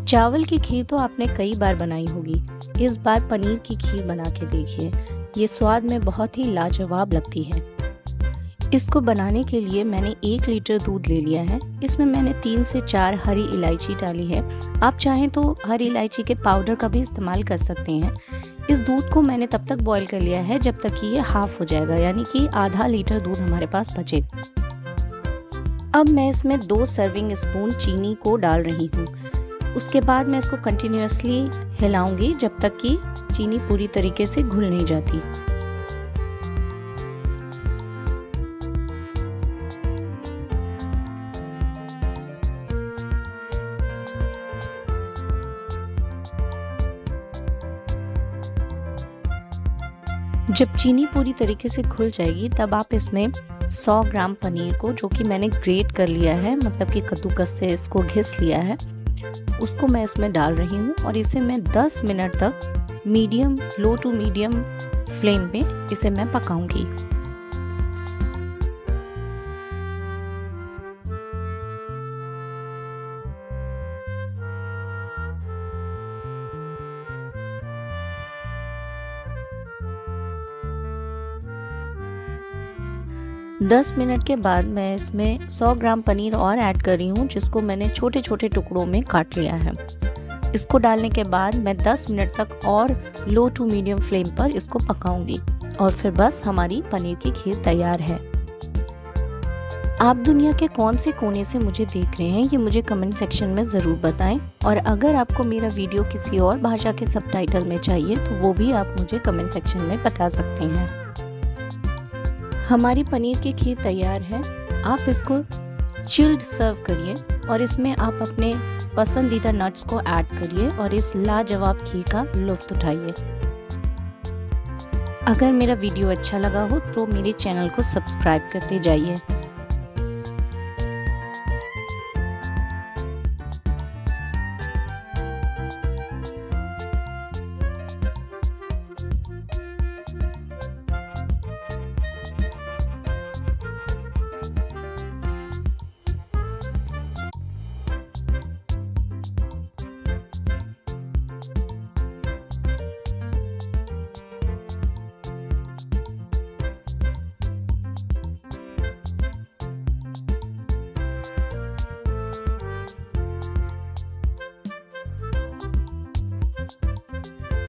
चावल की खीर तो आपने कई बार बनाई होगी। इस बार पनीर की खीर बना के देखिए। ये स्वाद में बहुत ही लाजवाब लगती है। इसको बनाने के लिए मैंने 1 लीटर दूध ले लिया है। इसमें मैंने 3 से 4 हरी इलायची डाली है। आप चाहें तो हरी इलायची के पाउडर का भी इस्तेमाल कर सकते हैं। इस दूध को मैंने तब तक बॉईल कर लिया है जब तक कि ये हाफ हो जाएगा, यानी कि आधा लीटर दूध हमारे पास बचेगा। अब मैं इसमें 2 सर्विंग स्पून चीनी को डाल रही हूँ। उसके बाद मैं इसको कंटिन्यूअसली हिलाऊंगी जब तक कि चीनी पूरी तरीके से घुल नहीं जाती। जब चीनी पूरी तरीके से घुल जाएगी तब आप इसमें 100 ग्राम पनीर को, जो कि मैंने ग्रेट कर लिया है, मतलब कि कद्दूकस से इसको घिस लिया है, उसको मैं इसमें डाल रही हूँ और इसे मैं 10 मिनट तक लो टू मीडियम फ्लेम पे इसे मैं पकाऊंगी। दस मिनट के बाद मैं इसमें 100 ग्राम पनीर और ऐड कर रही हूँ, जिसको मैंने छोटे छोटे टुकड़ों में काट लिया है। इसको डालने के बाद मैं 10 मिनट तक और लो टू मीडियम फ्लेम पर इसको पकाऊंगी और फिर बस हमारी पनीर की खीर तैयार है। आप दुनिया के कौन से कोने से मुझे देख रहे हैं ये मुझे कमेंट सेक्शन में ज़रूर बताएं, और अगर आपको मेरा वीडियो किसी और भाषा के सबटाइटल में चाहिए तो वो भी आप मुझे कमेंट सेक्शन में बता सकते हैं। हमारी पनीर की खीर तैयार है। आप इसको चिल्ड सर्व करिए और इसमें आप अपने पसंदीदा नट्स को ऐड करिए और इस लाजवाब खीर का लुत्फ उठाइए। अगर मेरा वीडियो अच्छा लगा हो तो मेरे चैनल को सब्सक्राइब करते जाइए।